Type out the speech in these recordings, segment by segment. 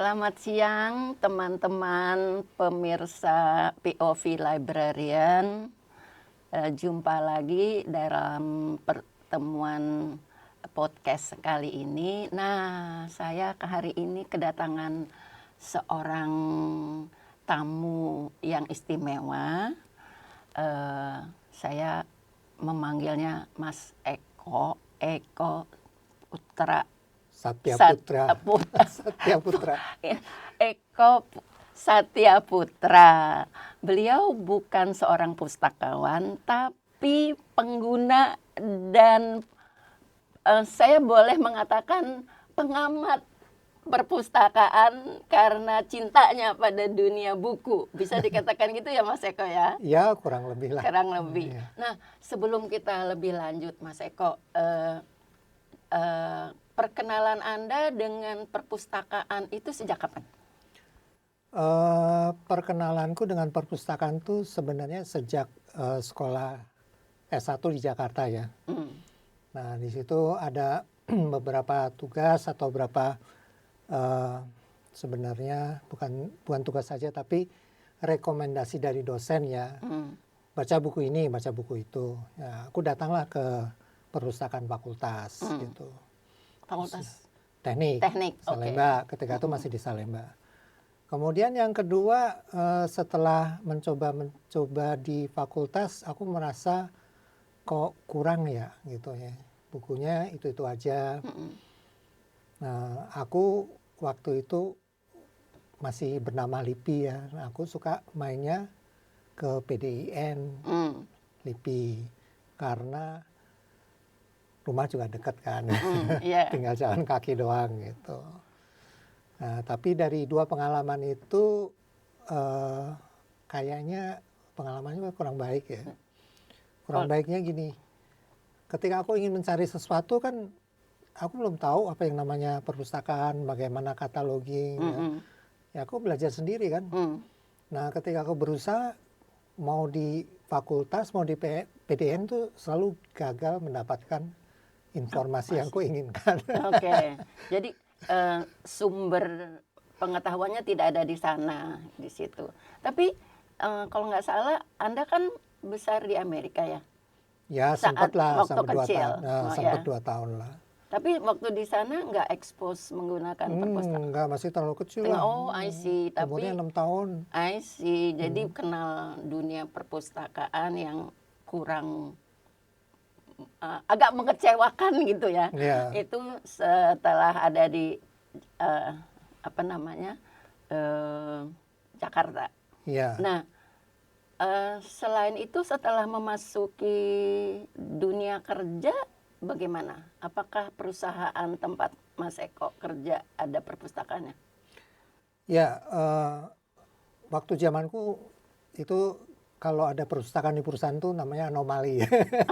Selamat siang teman-teman pemirsa POV Librarian. Jumpa lagi dalam pertemuan podcast kali ini. Nah, saya hari ini kedatangan seorang tamu yang istimewa. Saya memanggilnya Mas Eko Putra. Satya Putra. Satya Putra. Eko Satya Putra. Beliau bukan seorang pustakawan, tapi pengguna dan saya boleh mengatakan pengamat perpustakaan karena cintanya pada dunia buku. Bisa dikatakan gitu ya Mas Eko ya? Ya, kurang lebih lah. Kurang lebih. Ya. Nah, sebelum kita lebih lanjut Mas Eko, perkenalan Anda dengan perpustakaan itu sejak kapan? Perkenalanku dengan perpustakaan itu sebenarnya sejak sekolah S1 di Jakarta ya. Nah, di situ ada beberapa tugas atau beberapa sebenarnya bukan tugas saja, tapi rekomendasi dari dosen ya. Baca buku ini, baca buku itu. Ya, aku datanglah ke perpustakaan fakultas gitu. Fakultas Teknik Salemba. Ketika itu masih di Salemba. Kemudian yang kedua, setelah mencoba di fakultas, aku merasa kok kurang ya gitu ya, bukunya itu aja. Nah, aku waktu itu masih bernama LIPI ya. Nah, aku suka mainnya ke PDIN LIPI karena rumah juga dekat kan, tinggal jalan kaki doang gitu. Nah, tapi dari dua pengalaman itu kayaknya pengalamannya kurang baik ya. Kurang baiknya gini, ketika aku ingin mencari sesuatu kan, aku belum tahu apa yang namanya perpustakaan, bagaimana cataloging. Ya aku belajar sendiri kan. Nah, ketika aku berusaha mau di fakultas, mau di PDN tuh selalu gagal mendapatkan informasi yang kuinginkan. Oke. Jadi sumber pengetahuannya tidak ada di sana, di situ. Tapi kalau nggak salah, Anda kan besar di Amerika ya? Ya sempat lah, waktu sampai 2 kecil. tahun. Nah, sempat 2 tahun lah. Tapi waktu di sana nggak expose menggunakan perpustakaan? Enggak, masih terlalu kecil lah. Oh, I see. Tapi umurnya 6 tahun. I see. Jadi kenal dunia perpustakaan yang kurang agak mengecewakan gitu ya. Itu setelah ada di Jakarta. Nah, selain itu setelah memasuki dunia kerja bagaimana? Apakah perusahaan tempat Mas Eko kerja ada perpustakaannya? Ya, waktu zamanku itu kalau ada perpustakaan di perusahaan itu namanya anomali.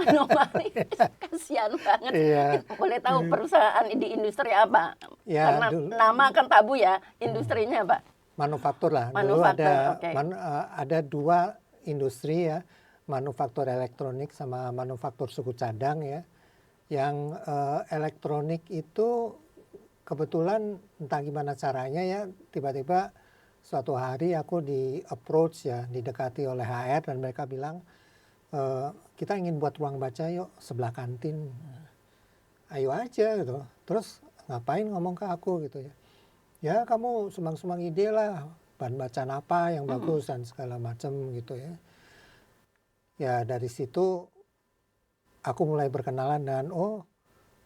Anomali, kasihan banget. Boleh tahu perusahaan di industri apa? Ya, karena nama kan tabu ya, industrinya apa? Manufaktur lah. Dulu ada 2 industri ya, manufaktur elektronik sama manufaktur suku cadang ya. Yang elektronik itu kebetulan entah gimana caranya ya, tiba-tiba suatu hari aku di approach ya, didekati oleh HR dan mereka bilang, kita ingin buat ruang baca yuk sebelah kantin. Ayo aja gitu. Terus ngapain ngomong ke aku gitu ya. Ya kamu sumbang-sumbang ide lah, bahan bacaan apa yang bagus dan segala macam gitu ya. Ya dari situ aku mulai berkenalan dengan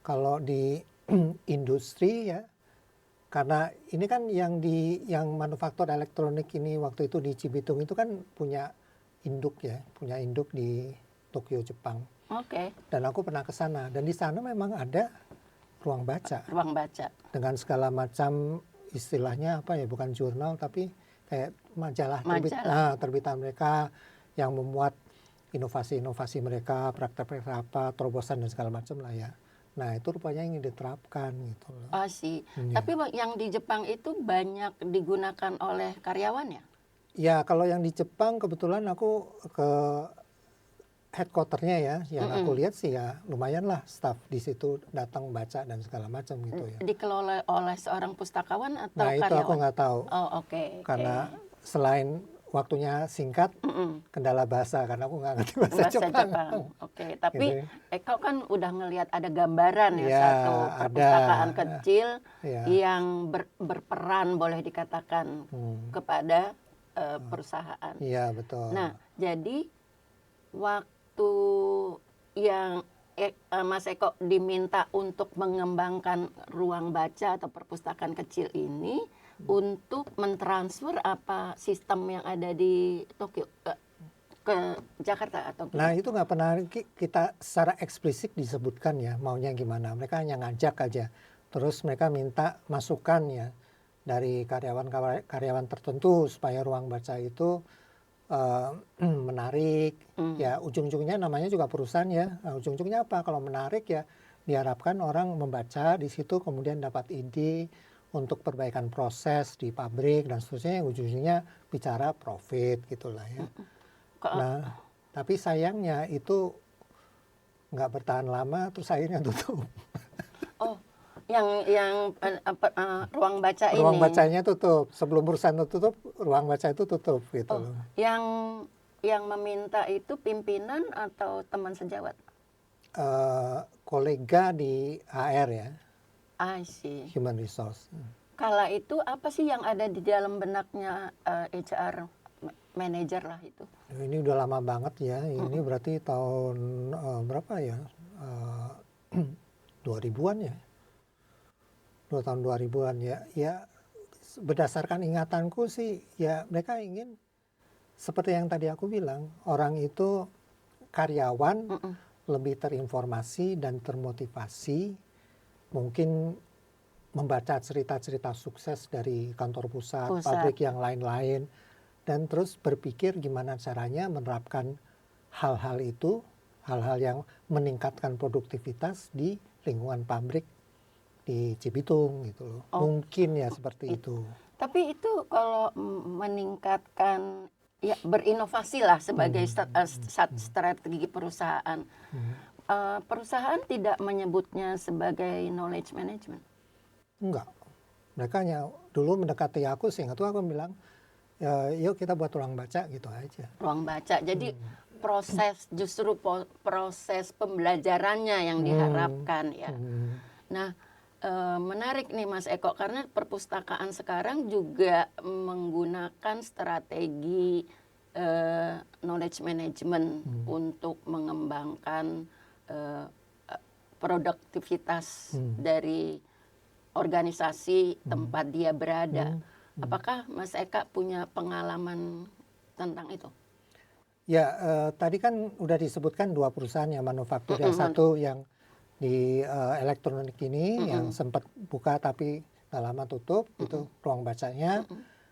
kalau di industri ya, karena ini kan yang manufaktur elektronik ini waktu itu di Cibitung itu kan punya induk di Tokyo, Jepang. Dan aku pernah ke sana dan di sana memang ada ruang baca. Dengan segala macam istilahnya apa ya, bukan jurnal tapi kayak majalah. Terbitan mereka yang memuat inovasi-inovasi mereka, praktek-praktek apa, terobosan dan segala macam lah ya. Nah itu rupanya ingin diterapkan gitu loh. Tapi yang di Jepang itu banyak digunakan oleh karyawan ya? Ya kalau yang di Jepang kebetulan aku ke headquarternya ya, yang aku lihat sih ya lumayan lah staff di situ datang baca dan segala macam gitu ya. Dikelola oleh seorang pustakawan atau Nah itu aku karyawan? nggak tahu, Oh oke. karena selain waktunya singkat, kendala bahasa karena aku nggak ngerti bahasa Bahasa Jepang. Jepang. Oke, tapi Gitu ya. Eko kan udah ngelihat ada gambaran ya, Ya, satu perpustakaan ada. kecil Ya. yang berperan boleh dikatakan kepada perusahaan. Iya betul. Nah, jadi waktu yang Mas Eko diminta untuk mengembangkan ruang baca atau perpustakaan kecil ini untuk mentransfer apa sistem yang ada di Tokyo ke Jakarta atau Nah itu nggak pernah kita secara eksplisit disebutkan ya maunya gimana. Mereka hanya ngajak aja. Terus mereka minta masukan ya dari karyawan tertentu supaya ruang baca itu menarik. Ya ujung-ujungnya namanya juga perusahaan ya. Nah, ujung-ujungnya apa? Kalau menarik ya diharapkan orang membaca di situ kemudian dapat ide untuk perbaikan proses di pabrik dan seterusnya. Ujung-ujungnya bicara profit gitulah ya. Nah, tapi sayangnya itu nggak bertahan lama, terus akhirnya tutup. Oh, yang ruang baca ini. Ruang bacanya tutup. Sebelum perusahaan tutup, ruang baca itu tutup gitu loh. Yang meminta itu pimpinan atau teman sejawat? Kolega di HR ya, I see. Human Resource. Kala itu apa sih yang ada di dalam benaknya HR manager lah itu? Ini udah lama banget ya. Ini berarti tahun berapa ya? 2000-an ya. 2 tahun 2000-an ya. Ya berdasarkan ingatanku sih ya mereka ingin seperti yang tadi aku bilang, orang itu karyawan lebih terinformasi dan termotivasi, mungkin membaca cerita-cerita sukses dari kantor pusat, pabrik yang lain-lain, dan terus berpikir gimana caranya menerapkan hal-hal itu, hal-hal yang meningkatkan produktivitas di lingkungan pabrik di Cibitung gitu loh. Mungkin ya seperti itu. Tapi itu kalau meningkatkan ya berinovasi lah sebagai strategi perusahaan. Perusahaan tidak menyebutnya sebagai knowledge management. Enggak. Mereka hanya dulu mendekati aku sehingga aku bilang, yuk kita buat ruang baca gitu aja. Ruang baca. Jadi justru proses pembelajarannya yang diharapkan ya. Nah, menarik nih Mas Eko karena perpustakaan sekarang juga menggunakan strategi knowledge management untuk mengembangkan produktivitas dari organisasi tempat dia berada. Apakah Mas Eka punya pengalaman tentang itu? Ya, tadi kan udah disebutkan 2 perusahaan yang manufaktur. Yang satu yang di elektronik ini yang sempat buka tapi nggak lama tutup, itu ruang bacanya.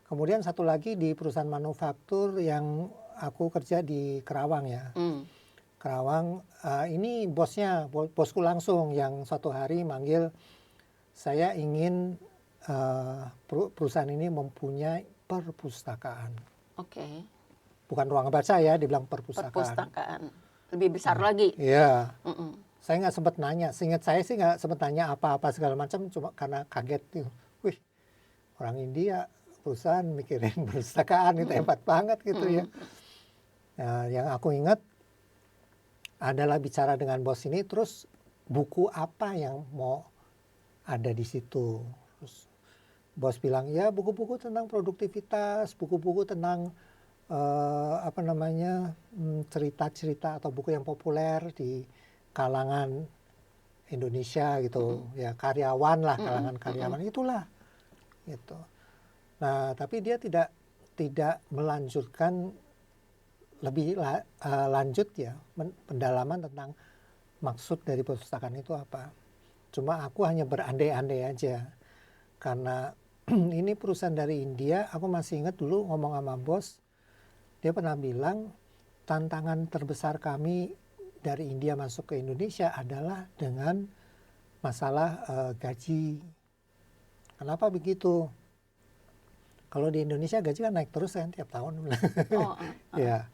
Kemudian satu lagi di perusahaan manufaktur yang aku kerja di Kerawang ya. Kerawang, ini bosku langsung yang suatu hari manggil, saya ingin perusahaan ini mempunyai perpustakaan. Oke. Bukan ruang baca ya, dibilang perpustakaan. Perpustakaan. Lebih besar lagi. Iya. Saya nggak sempat nanya. Seingat saya sih nggak sempat nanya apa-apa segala macam, cuma karena kaget gitu. Wih, orang India perusahaan mikirin perpustakaan itu hebat banget gitu ya. Nah, yang aku ingat adalah bicara dengan bos ini, terus buku apa yang mau ada di situ. Terus bos bilang ya buku-buku tentang produktivitas, buku-buku tentang cerita-cerita atau buku yang populer di kalangan Indonesia gitu, ya karyawan lah, kalangan karyawan itulah gitu. Nah tapi dia tidak melanjutkan lebih lanjut ya pendalaman tentang maksud dari perpustakaan itu apa. Cuma aku hanya berandai-andai aja karena ini perusahaan dari India. Aku masih ingat dulu ngomong sama bos, dia pernah bilang tantangan terbesar kami dari India masuk ke Indonesia adalah dengan masalah gaji. Kenapa begitu? Kalau di Indonesia gaji kan naik terus kan tiap tahun. Ya.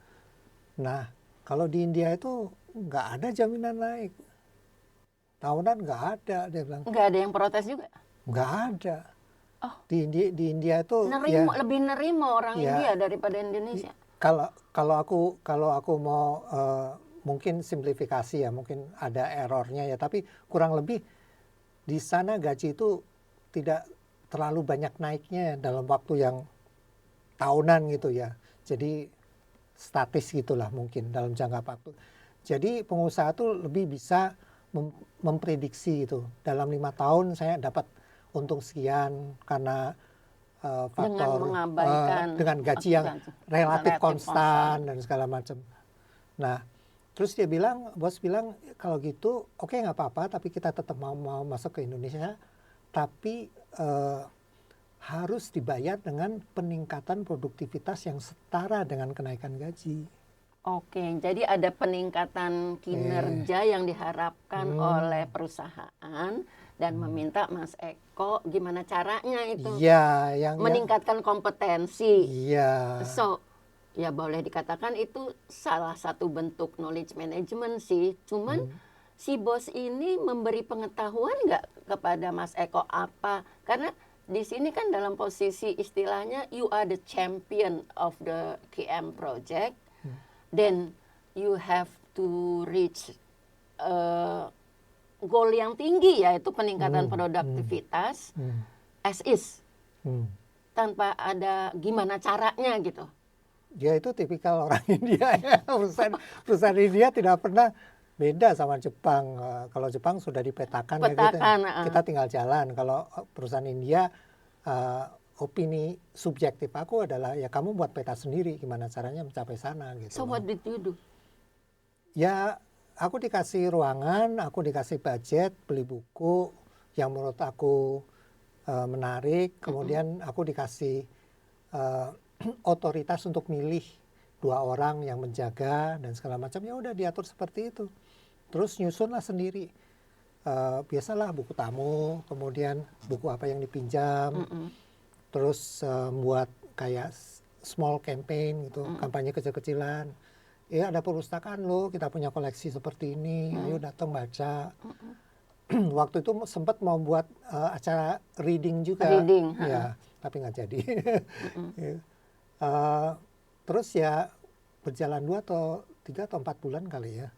Nah, Kalau di India itu nggak ada jaminan naik. Tahunan nggak ada, dia bilang. Nggak ada yang protes juga? Nggak ada. Oh. Di India itu lebih nerimo orang India daripada Indonesia. Kalau aku mau mungkin simplifikasi ya, mungkin ada errornya ya, tapi kurang lebih di sana gaji itu tidak terlalu banyak naiknya dalam waktu yang tahunan gitu ya. Jadi statis gitulah mungkin dalam jangka waktu. Jadi pengusaha tuh lebih bisa memprediksi itu. Dalam 5 tahun saya dapat untung sekian karena faktor dengan gaji yang relatif konstan dan segala macam. Nah, terus bos bilang kalau gitu oke, nggak apa-apa, tapi kita tetap mau masuk ke Indonesia, tapi harus dibayar dengan peningkatan produktivitas yang setara dengan kenaikan gaji. Oke, jadi ada peningkatan kinerja yang diharapkan oleh perusahaan dan meminta Mas Eko gimana caranya itu meningkatkan kompetensi. Iya. So, ya boleh dikatakan itu salah satu bentuk knowledge management sih. Cuman si bos ini memberi pengetahuan nggak kepada Mas Eko apa? Karena di sini kan dalam posisi istilahnya you are the champion of the KM project. Then you have to reach goal yang tinggi, yaitu peningkatan produktivitas as is, tanpa ada gimana caranya gitu. Dia itu tipikal orang India ya. Perusahaan India tidak pernah beda sama Jepang. Kalau Jepang sudah dipetakan ya gitu, kita tinggal jalan. Kalau perusahaan India, opini subjektif aku adalah ya kamu buat peta sendiri gimana caranya mencapai sana gitu. So what did you do? Ya aku dikasih ruangan, aku dikasih budget, beli buku yang menurut aku menarik, kemudian aku dikasih otoritas untuk milih 2 orang yang menjaga dan segala macam. Ya udah diatur seperti itu. Terus nyusunlah sendiri. Biasalah buku tamu, kemudian buku apa yang dipinjam. Terus buat kayak small campaign gitu, kampanye kecil-kecilan. Ya ada perpustakaan loh, kita punya koleksi seperti ini, ayo datang baca. Waktu itu sempat mau buat acara reading juga, ya, tapi nggak jadi. Terus ya berjalan 2 atau 3 atau 4 bulan kali ya.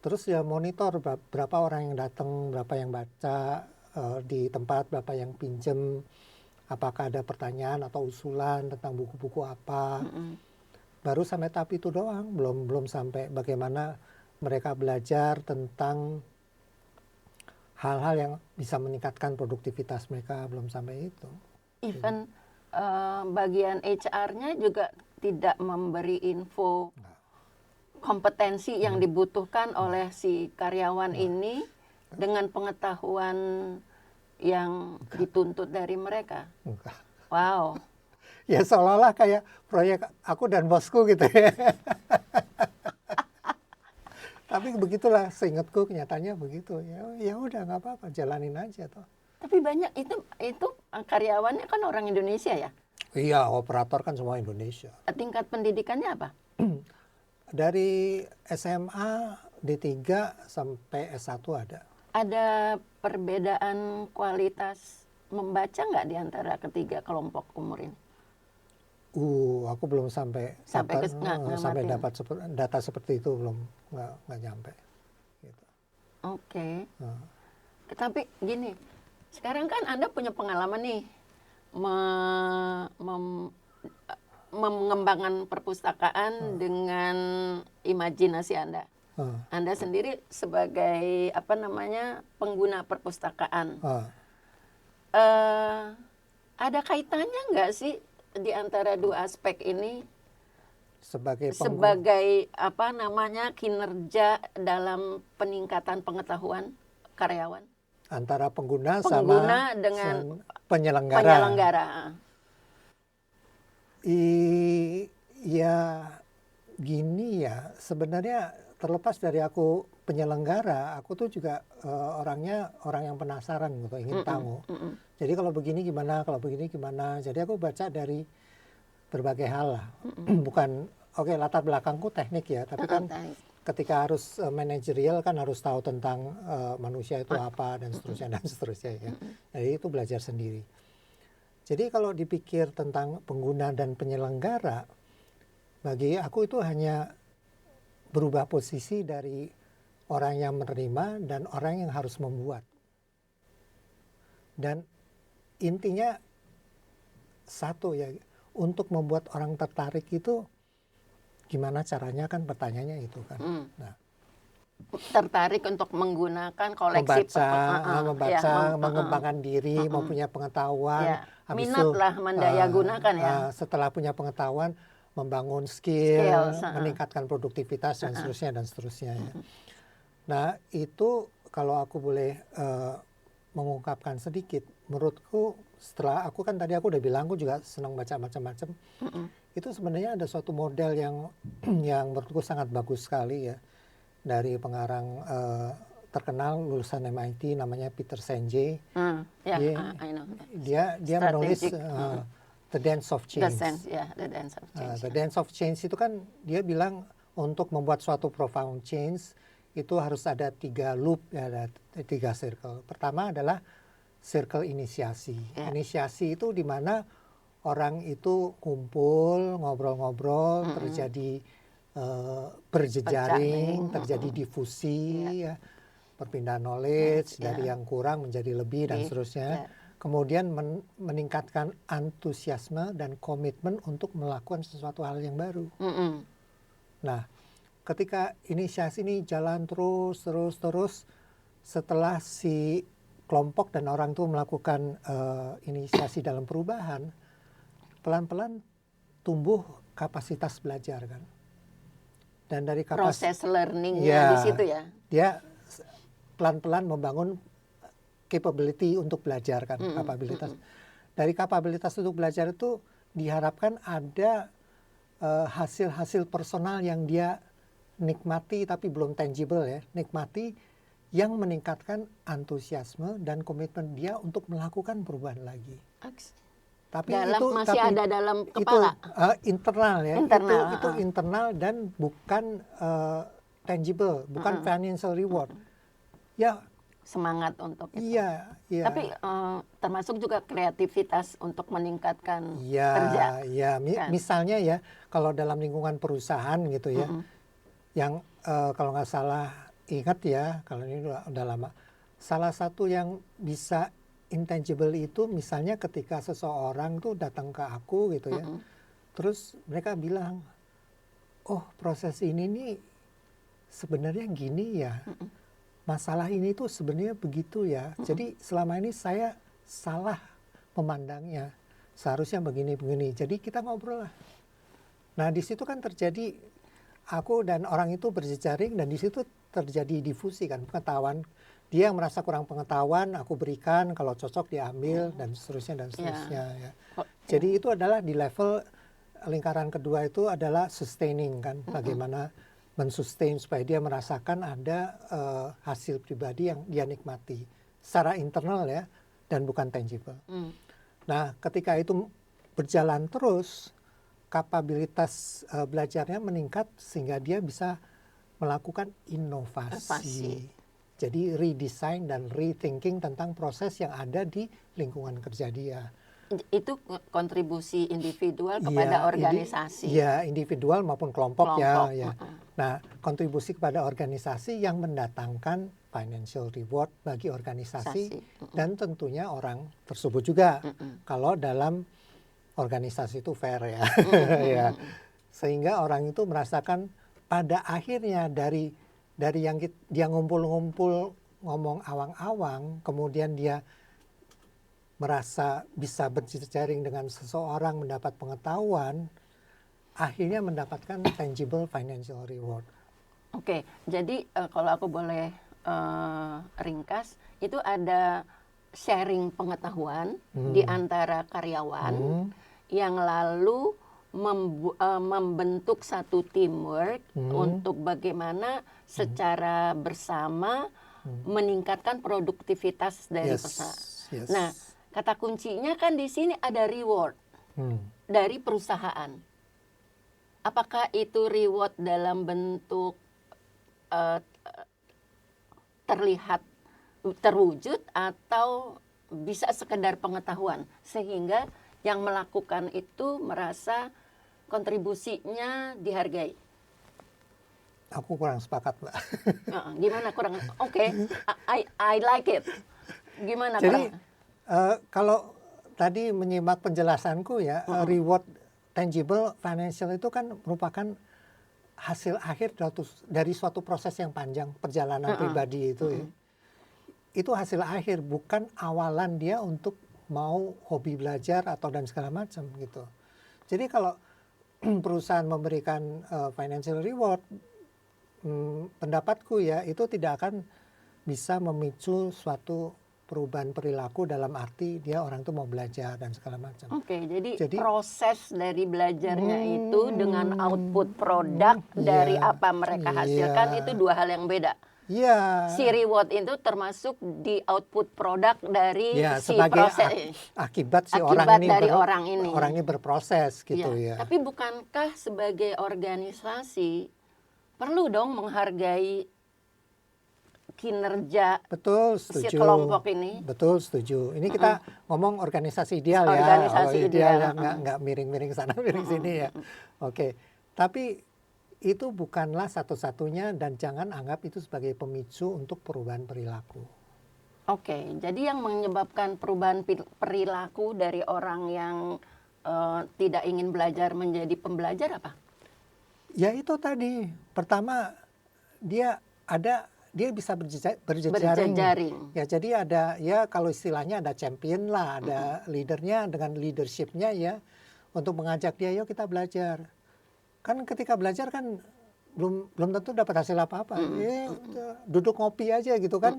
Terus ya monitor berapa orang yang datang, berapa yang baca di tempat, berapa yang pinjem. Apakah ada pertanyaan atau usulan tentang buku-buku apa. Baru sampai tahap itu doang, belum sampai bagaimana mereka belajar tentang hal-hal yang bisa meningkatkan produktivitas mereka, belum sampai itu. Even bagian HR-nya juga tidak memberi info kompetensi yang dibutuhkan oleh si karyawan ini dengan pengetahuan yang dituntut dari mereka. Enggak. Wow. Ya seolah-olah kayak proyek aku dan bosku gitu ya. Tapi begitulah, seingatku kenyataannya begitu. Ya udah nggak apa-apa, jalanin aja toh. Tapi banyak itu karyawannya kan orang Indonesia ya? Iya, operator kan semua Indonesia. Tingkat pendidikannya apa? Dari SMA D3 sampai S1 ada. Ada perbedaan kualitas membaca nggak di antara ketiga kelompok umur ini? Aku belum sampai dapat data seperti itu, belum nggak nyampe. Gitu. Oke. Tapi gini, sekarang kan Anda punya pengalaman nih mengembangkan perpustakaan dengan imajinasi Anda. Anda sendiri sebagai pengguna perpustakaan, ada kaitannya nggak sih di antara 2 aspek ini sebagai kinerja dalam peningkatan pengetahuan karyawan antara pengguna sama dengan penyelenggara. Ya gini ya, sebenarnya terlepas dari aku penyelenggara, aku tuh juga orangnya orang yang penasaran gitu, ingin tahu. Jadi kalau begini gimana, kalau begini gimana. Jadi aku baca dari berbagai hal lah. Bukan oke, latar belakangku teknik ya, tapi kan ketika harus manajerial kan harus tahu tentang manusia itu apa dan seterusnya ya. Jadi itu belajar sendiri. Jadi kalau dipikir tentang pengguna dan penyelenggara, bagi aku itu hanya berubah posisi dari orang yang menerima dan orang yang harus membuat. Dan intinya satu ya, untuk membuat orang tertarik itu gimana caranya, kan pertanyaannya itu kan. Nah, tertarik untuk menggunakan koleksi membaca, mengembangkan diri, mempunyai pengetahuan, habis minat lah mendaya gunakan ya. Setelah punya pengetahuan, membangun skill, meningkatkan produktivitas dan seterusnya ya. Nah, itu kalau aku boleh mengungkapkan sedikit, menurutku setelah aku kan tadi aku udah bilang aku juga senang baca macam-macam. Itu sebenarnya ada suatu model yang menurutku sangat bagus sekali ya, dari pengarang terkenal lulusan MIT namanya Peter Senge. Dia menulis The Dance of Change. The Dance of Change itu kan dia bilang untuk membuat suatu profound change itu harus ada 3 loop, ya, ada 3 circle. Pertama adalah circle inisiasi. Inisiasi itu di mana orang itu kumpul, ngobrol-ngobrol, terjadi berjejaring, terjadi difusi, ya, perpindahan knowledge dari yang kurang menjadi lebih dan seterusnya. Kemudian meningkatkan antusiasme dan komitmen untuk melakukan sesuatu hal yang baru. Nah, ketika inisiasi ini jalan terus, setelah si kelompok dan orang itu melakukan inisiasi dalam perubahan, pelan-pelan tumbuh kapasitas belajar kan. Dan dari proses learning-nya di situ ya. Dia pelan-pelan membangun capability untuk belajar kan, kapabilitas. Dari kapabilitas untuk belajar itu diharapkan ada hasil-hasil personal yang dia nikmati tapi belum tangible ya, nikmati yang meningkatkan antusiasme dan komitmen dia untuk melakukan perubahan lagi. Tapi ada dalam kepala. Itu internal ya. Itu internal dan bukan tangible, bukan financial reward. Ya, semangat untuk itu. Iya. Tapi termasuk juga kreativitas untuk meningkatkan kerja. Iya, misalnya ya, kalau dalam lingkungan perusahaan gitu ya, yang kalau nggak salah ingat ya, kalau ini udah lama, salah satu yang bisa intangible itu misalnya ketika seseorang tuh datang ke aku gitu ya, terus mereka bilang, oh proses ini nih sebenarnya gini ya. Masalah ini tuh sebenarnya begitu ya. Jadi selama ini saya salah memandangnya. Seharusnya begini-begini. Jadi kita ngobrol lah. Nah di situ kan terjadi aku dan orang itu berjejaring dan di situ terjadi difusi kan pengetahuan. Dia yang merasa kurang pengetahuan, aku berikan, kalau cocok diambil dan seterusnya ya. Jadi itu adalah di level lingkaran kedua itu adalah sustaining kan, bagaimana mensustain supaya dia merasakan ada hasil pribadi yang dia nikmati secara internal ya, dan bukan tangible. Nah ketika itu berjalan terus, kapabilitas belajarnya meningkat sehingga dia bisa melakukan inovasi. Jadi redesign dan rethinking tentang proses yang ada di lingkungan kerja dia. Itu kontribusi individual kepada organisasi. Iya, individual maupun kelompok. Ya. Nah, kontribusi kepada organisasi yang mendatangkan financial reward bagi organisasi dan tentunya orang tersebut juga. Kalau dalam organisasi itu fair ya. Ya. Sehingga orang itu merasakan pada akhirnya dari yang dia ngumpul-ngumpul ngomong awang-awang, kemudian dia merasa bisa berjejaring dengan seseorang, mendapat pengetahuan, akhirnya mendapatkan tangible financial reward. Oke, jadi kalau aku boleh ringkas, itu ada sharing pengetahuan di antara karyawan yang lalu membentuk satu teamwork untuk bagaimana secara bersama meningkatkan produktivitas dari perusahaan. Nah, kata kuncinya kan di sini ada reward dari perusahaan. apakah itu reward dalam bentuk eh, terlihat terwujud atau bisa sekedar pengetahuan sehingga yang melakukan itu merasa kontribusinya dihargai. Aku kurang sepakat, Mbak. Gimana kurang? Oke, I like it. Gimana Jadi kurang? kalau tadi menyimak penjelasanku ya, reward tangible financial itu kan merupakan hasil akhir dari suatu proses yang panjang perjalanan pribadi itu ya. Itu hasil akhir, bukan awalan dia untuk mau hobi belajar atau dan segala macam gitu. Jadi kalau perusahaan memberikan financial reward, pendapatku ya itu tidak akan bisa memicu suatu perubahan perilaku dalam arti dia orang tuh mau belajar dan segala macam. Oke, jadi proses dari belajarnya itu dengan output produk dari apa mereka hasilkan itu dua hal yang beda. Iya. Si reward itu termasuk di output produk dari si sebagai proses akibat orang ini berproses gitu ya. Tapi bukankah sebagai organisasi perlu dong menghargai kinerja si kelompok ini? Betul, setuju. Ini kita ngomong organisasi ideal ya. Organisasi ideal nggak miring-miring sana miring sini ya. Oke. Tapi itu bukanlah satu-satunya dan jangan anggap itu sebagai pemicu untuk perubahan perilaku. Oke, jadi yang menyebabkan perubahan perilaku dari orang yang tidak ingin belajar menjadi pembelajar apa? Ya itu tadi. Pertama dia bisa berjejaring. Ya jadi ada ya kalau istilahnya ada champion lah, ada leadernya dengan leadershipnya ya untuk mengajak dia yuk kita belajar. Kan ketika belajar kan belum tentu dapat hasil apa-apa. Duduk ngopi aja gitu kan.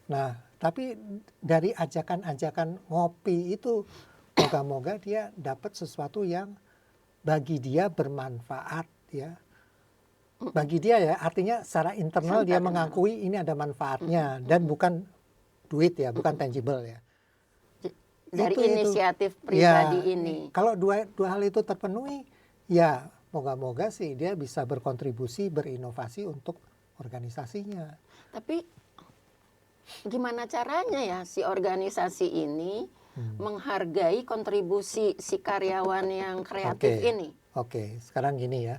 Nah, tapi dari ajakan-ajakan ngopi itu moga-moga dia dapat sesuatu yang bagi dia bermanfaat ya. Bagi dia ya, artinya secara internal dia mengakui ini ada manfaatnya dan bukan duit ya, bukan tangible ya. Dari inisiatif pribadi ini. Kalau dua hal itu terpenuhi, ya moga-moga sih dia bisa berkontribusi, berinovasi untuk organisasinya. Tapi gimana caranya ya si organisasi ini menghargai kontribusi si karyawan yang kreatif ini? Oke, sekarang gini ya.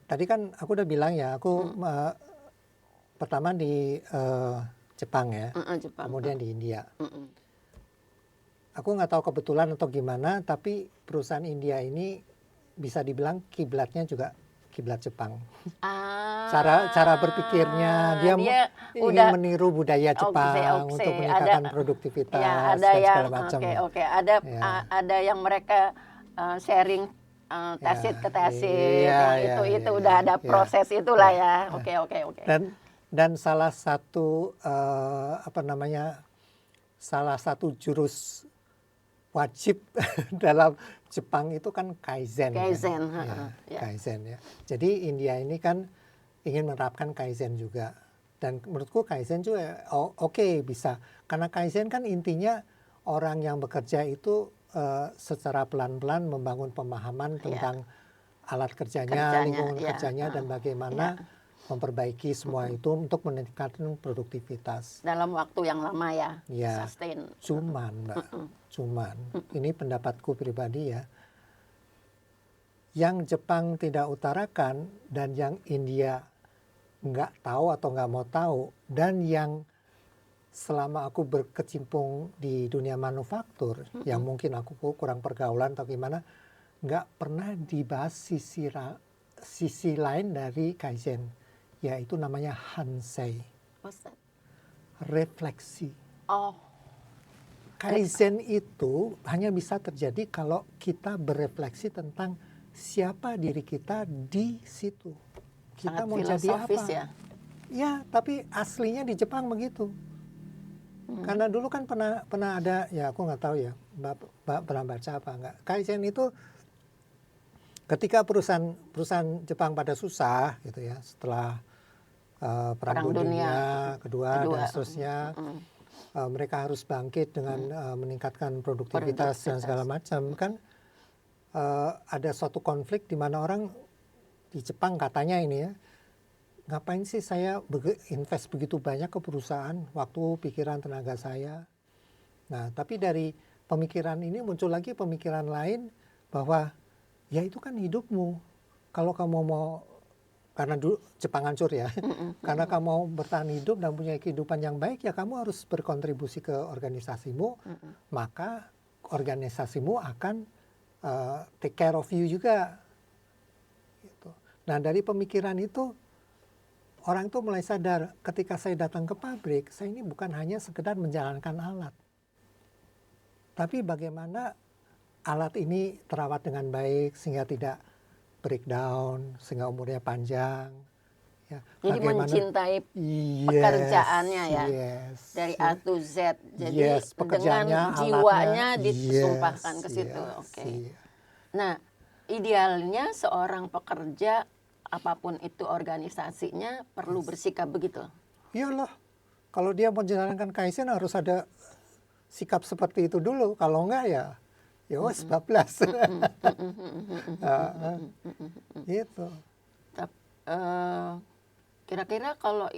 Tadi kan aku udah bilang ya, aku pertama di Jepang ya, kemudian di India. Aku nggak tahu kebetulan atau gimana, tapi perusahaan India ini bisa dibilang kiblatnya juga kiblat Jepang. Cara berpikirnya dia ingin meniru budaya Jepang untuk meningkatkan produktivitas ya, dan segala macam. Ada yang mereka sharing tesit ke tesit, itu udah ada proses itulah ya. Oke. Dan salah satu salah satu jurus wajib dalam Jepang itu kan Kaizen. Kaizen ya. Jadi India ini kan ingin menerapkan Kaizen juga. Dan menurutku Kaizen juga oke, bisa. Karena Kaizen kan intinya orang yang bekerja itu secara pelan-pelan membangun pemahaman tentang alat kerjanya, lingkungan kerjanya dan bagaimana memperbaiki semua itu untuk meningkatkan produktivitas. Dalam waktu yang lama ya, sustain. Cuman, ini pendapatku pribadi ya, yang Jepang tidak utarakan dan yang India nggak tahu atau nggak mau tahu, dan yang selama aku berkecimpung di dunia manufaktur, yang mungkin aku kurang pergaulan atau gimana, nggak pernah dibahas sisi lain dari Kaizen, yaitu namanya Hansei. Refleksi. Kaizen itu hanya bisa terjadi kalau kita berefleksi tentang siapa diri kita di situ. Kita mau jadi apa? Ya, tapi aslinya di Jepang begitu. Karena dulu kan pernah ada, ya aku nggak tahu ya, Mbak pernah baca apa enggak. Kaizen itu ketika perusahaan Jepang pada susah gitu ya, setelah Perang Dunia Kedua dan seterusnya, mereka harus bangkit dengan meningkatkan produktivitas dan segala macam kan. ada suatu konflik di mana orang di Jepang katanya ini ya, ngapain sih saya invest begitu banyak ke perusahaan, waktu, pikiran, tenaga saya. Nah, tapi dari pemikiran ini muncul lagi pemikiran lain bahwa ya itu kan hidupmu. Kalau kamu mau, karena dulu Jepang hancur ya, karena kamu mau bertahan hidup dan punya kehidupan yang baik, ya kamu harus berkontribusi ke organisasimu, maka organisasimu akan take care of you juga. Gitu. Nah, dari pemikiran itu, orang tuh mulai sadar ketika saya datang ke pabrik, saya ini bukan hanya sekedar menjalankan alat. Tapi bagaimana alat ini terawat dengan baik sehingga tidak breakdown, sehingga umurnya panjang. Ya, jadi mencintai pekerjaannya ya, dari A to Z. Jadi dengan jiwanya disumpahkan ke situ. Oke. Nah, idealnya seorang pekerja apapun itu organisasinya perlu bersikap begitu. Iyalah, kalau dia mau menjalankan Kaizen harus ada sikap seperti itu dulu. Kalau enggak ya wes bablas. Gitu. Kira-kira kalau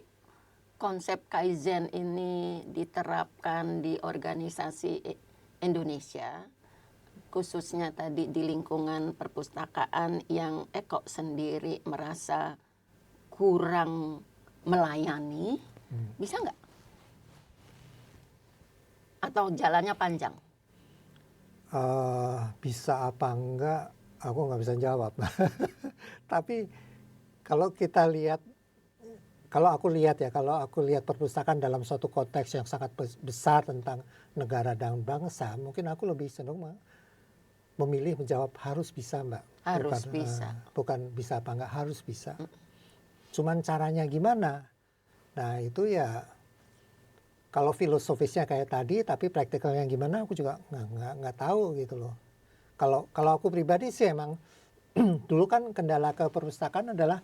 konsep Kaizen ini diterapkan di organisasi Indonesia, khususnya tadi di lingkungan perpustakaan yang Eko sendiri merasa kurang melayani, bisa nggak? Atau jalannya panjang? Bisa apa enggak, aku nggak bisa jawab. Tapi kalau kita lihat, kalau aku lihat perpustakaan dalam suatu konteks yang sangat besar tentang negara dan bangsa, mungkin aku lebih senang memilih menjawab harus bisa, Mbak. Harus bisa. Bukan bisa apa enggak, harus bisa. Cuman caranya gimana? Nah itu ya, kalau filosofisnya kayak tadi, tapi praktikalnya gimana aku juga nggak tahu gitu loh. Kalau aku pribadi sih emang dulu kan kendala ke perpustakaan adalah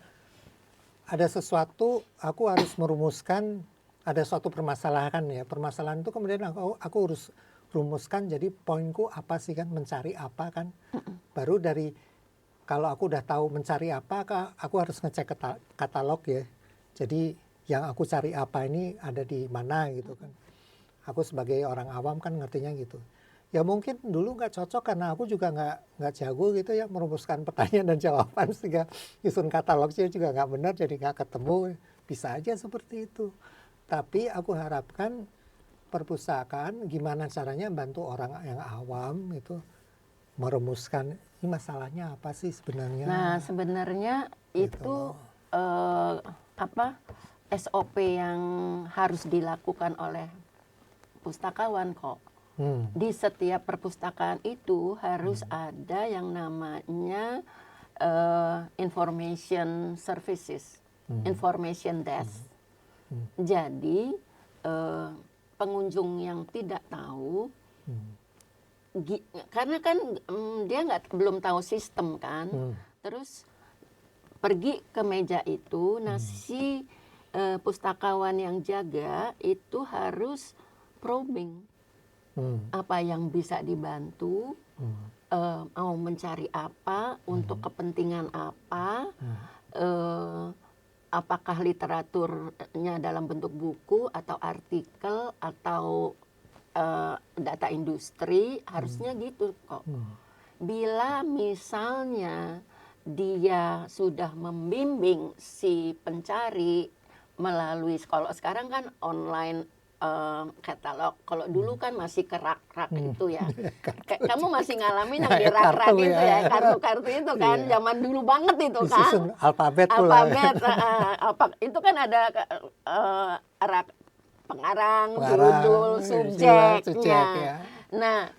ada sesuatu aku harus merumuskan, ada suatu permasalahan ya. Permasalahan itu kemudian aku harus rumuskan, jadi poinku apa sih kan, mencari apa kan. Baru dari, kalau aku udah tahu mencari apa, aku harus ngecek katalog ya. Jadi yang aku cari apa ini ada di mana gitu kan. Aku sebagai orang awam kan ngertinya gitu. Ya mungkin dulu nggak cocok karena aku juga nggak jago gitu ya merumuskan pertanyaan dan jawaban, sehingga nyusun katalognya juga nggak benar, jadi nggak ketemu. Bisa aja seperti itu. Tapi aku harapkan perpustakaan gimana caranya bantu orang yang awam itu merumuskan ini masalahnya apa sih sebenarnya. Nah sebenarnya gitu. Itu SOP yang harus dilakukan oleh pustakawan kok. Di setiap perpustakaan itu harus ada yang namanya information services, information desk. Jadi pengunjung yang tidak tahu, karena kan dia belum tahu sistem kan, terus pergi ke meja itu, si pustakawan yang jaga itu harus probing apa yang bisa dibantu, mau mencari apa, untuk kepentingan apa, apakah literaturnya dalam bentuk buku atau artikel atau data industri, harusnya gitu kok. Bila misalnya dia sudah membimbing si pencari melalui, kalau sekarang kan online katalog, kalau dulu kan masih ke rak-rak itu ya. Kamu masih ngalamin yang di rak-rak itu ya, kartu-kartu itu kan, zaman dulu banget itu kan. Disusun alfabet itu kan ada rak pengarang, judul, subjeknya. Ya. Nah,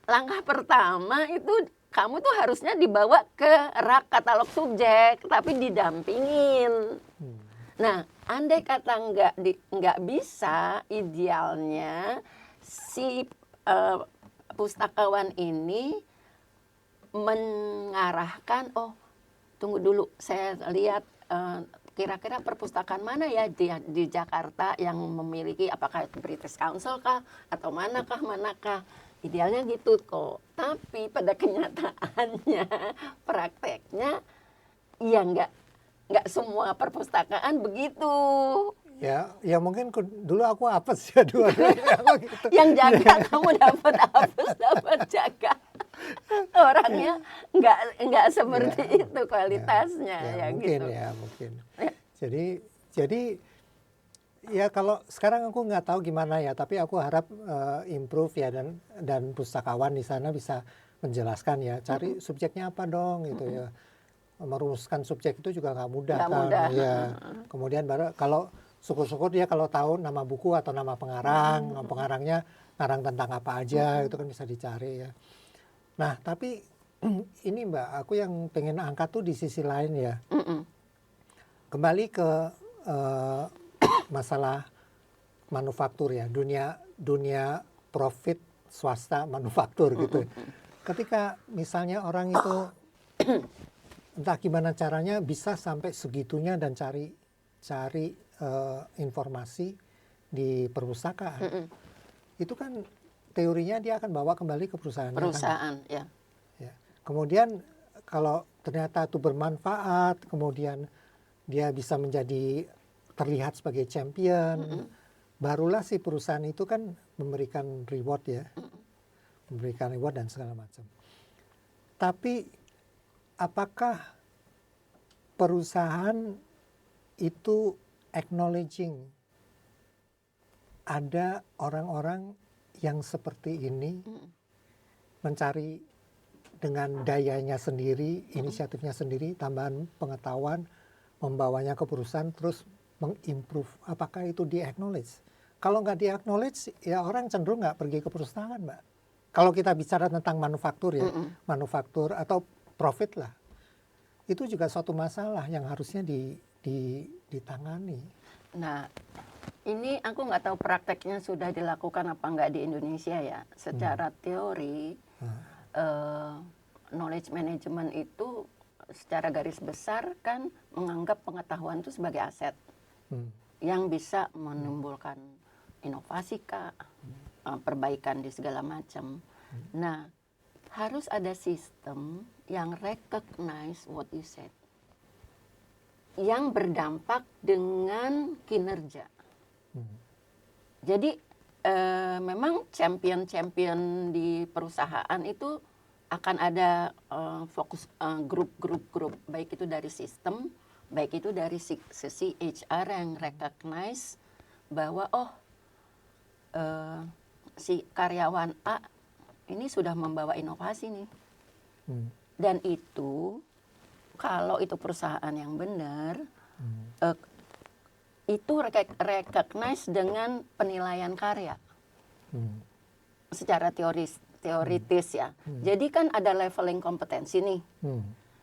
langkah pertama itu kamu tuh harusnya dibawa ke rak katalog subjek, tapi didampingin. Nah, andai kata nggak bisa, idealnya si pustakawan ini mengarahkan, tunggu dulu, saya lihat kira-kira perpustakaan mana ya di Jakarta yang memiliki, apakah British Council kah atau manakah. Idealnya gitu kok. Tapi pada kenyataannya, prakteknya, ya nggak semua perpustakaan begitu. Ya mungkin dulu aku apes ya dua-duanya gitu. Yang jaga kamu dapat apes, dapat jaga. Orangnya nggak seperti itu kualitasnya ya mungkin gitu. Mungkin. Jadi ya kalau sekarang aku nggak tahu gimana ya, tapi aku harap improve ya, dan pustakawan di sana bisa menjelaskan ya, cari subjeknya apa dong gitu ya. Merumuskan subjek itu juga nggak mudah Nggak kan. mudah. Ya. Kemudian baru kalau syukur-syukur dia kalau tahu nama buku atau nama pengarang, pengarangnya ngarang tentang apa aja, itu kan bisa dicari ya. Nah, tapi ini Mbak, aku yang pengen angkat tuh di sisi lain ya. Kembali ke masalah manufaktur ya, dunia profit swasta manufaktur gitu. Ketika misalnya orang itu entah gimana caranya bisa sampai segitunya dan cari informasi di perpustakaan, itu kan teorinya dia akan bawa kembali ke perusahaan. Ya. Kemudian kalau ternyata itu bermanfaat, kemudian dia bisa menjadi terlihat sebagai champion, barulah si perusahaan itu kan memberikan reward ya, memberikan reward dan segala macam. Tapi apakah perusahaan itu acknowledging ada orang-orang yang seperti ini mencari dengan dayanya sendiri, inisiatifnya sendiri, tambahan pengetahuan, membawanya ke perusahaan, terus mengimprove. Apakah itu di-acknowledge? Kalau nggak di-acknowledge, ya orang cenderung nggak pergi ke perusahaan, Mbak. Kalau kita bicara tentang manufaktur ya, manufaktur atau profit lah, itu juga suatu masalah yang harusnya ditangani. Nah, ini aku nggak tahu prakteknya sudah dilakukan apa nggak di Indonesia ya. Secara teori, knowledge management itu secara garis besar kan menganggap pengetahuan itu sebagai aset yang bisa menimbulkan inovasi, perbaikan di segala macam. Nah, harus ada sistem yang recognize what you said, yang berdampak dengan kinerja. Jadi memang champion di perusahaan itu akan ada fokus grup, baik itu dari sistem, baik itu dari sisi HR yang recognize bahwa si karyawan A ini sudah membawa inovasi nih. Dan itu kalau itu perusahaan yang benar, itu recognize dengan penilaian karya secara teoritis ya. Jadi kan ada leveling kompetensi nih.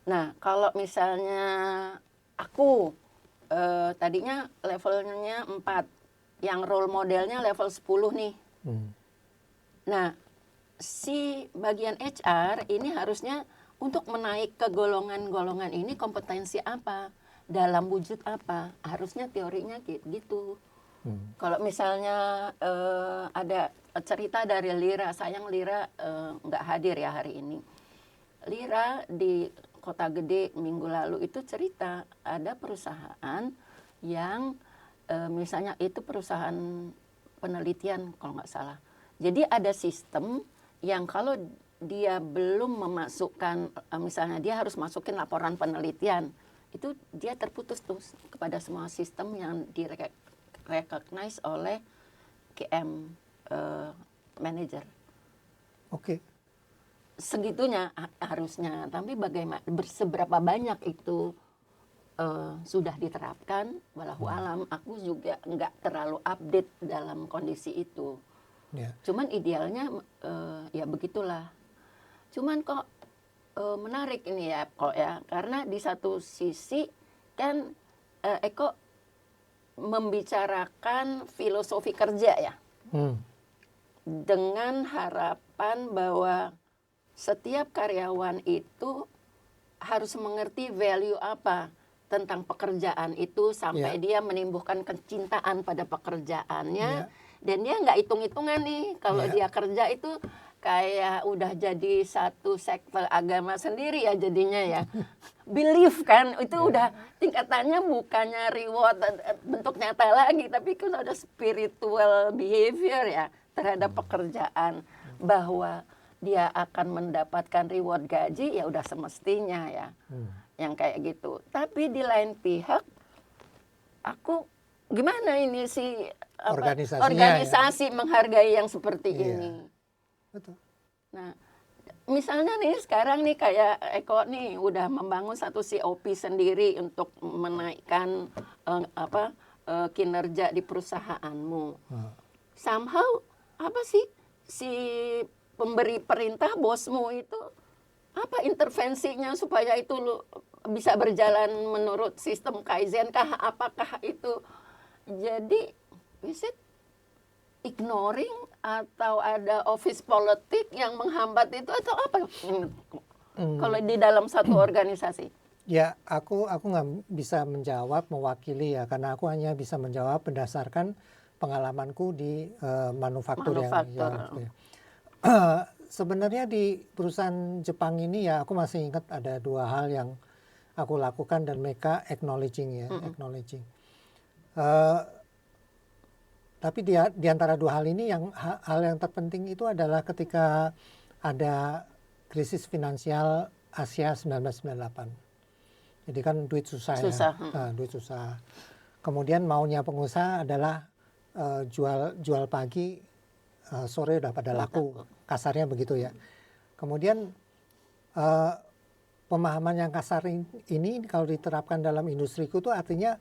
Nah, kalau misalnya aku tadinya levelnya 4, yang role modelnya level 10 nih. Nah, si bagian HR ini harusnya untuk menaik ke golongan-golongan ini kompetensi apa, dalam wujud apa, harusnya teorinya gitu. Kalau misalnya ada cerita dari Lira, sayang Lira nggak hadir ya hari ini. Lira di Kota Gede minggu lalu itu cerita ada perusahaan yang misalnya itu perusahaan penelitian kalau nggak salah. Jadi ada sistem yang kalau dia belum memasukkan, misalnya dia harus masukin laporan penelitian, itu dia terputus tuh kepada semua sistem yang di-recognize oleh KM manager. Oke. Segitunya harusnya, tapi bagaimana, seberapa banyak itu sudah diterapkan, walau alam, aku juga nggak terlalu update dalam kondisi itu. Cuman idealnya ya begitulah. Cuman kok menarik ini ya kok ya, karena di satu sisi kan Eko membicarakan filosofi kerja ya, dengan harapan bahwa setiap karyawan itu harus mengerti value apa tentang pekerjaan itu sampai dia menumbuhkan kecintaan pada pekerjaannya. Dan dia nggak hitung-hitungan nih kalau dia kerja itu kayak udah jadi satu sekte agama sendiri ya jadinya ya. Belief kan itu udah tingkatannya bukannya reward bentuk nyata lagi, tapi kan ada spiritual behavior ya terhadap pekerjaan, bahwa dia akan mendapatkan reward gaji ya udah semestinya ya. Yang kayak gitu. Tapi di lain pihak aku gimana ini sih organisasi menghargai yang seperti ini. Betul. Nah, misalnya nih sekarang nih kayak Eko nih udah membangun satu COP sendiri untuk menaikkan kinerja di perusahaanmu. Somehow apa sih si pemberi perintah bosmu itu apa intervensinya supaya itu bisa berjalan menurut sistem Kaizen kah? Apakah itu jadi is it ignoring atau ada office politik yang menghambat itu atau apa? Kalau di dalam satu organisasi? Ya, aku nggak bisa menjawab mewakili ya, karena aku hanya bisa menjawab berdasarkan pengalamanku di manufaktur. Yang sebenarnya di perusahaan Jepang ini ya, aku masih ingat ada dua hal yang aku lakukan dan mereka acknowledging ya, acknowledging. Tapi di antara dua hal ini hal yang terpenting itu adalah ketika ada krisis finansial Asia 1998. Jadi kan duit susah. Ya. Duit susah. Kemudian maunya pengusaha adalah jual pagi, sore udah pada laku. Kasarnya begitu ya. Kemudian pemahaman yang kasar ini kalau diterapkan dalam industriku itu artinya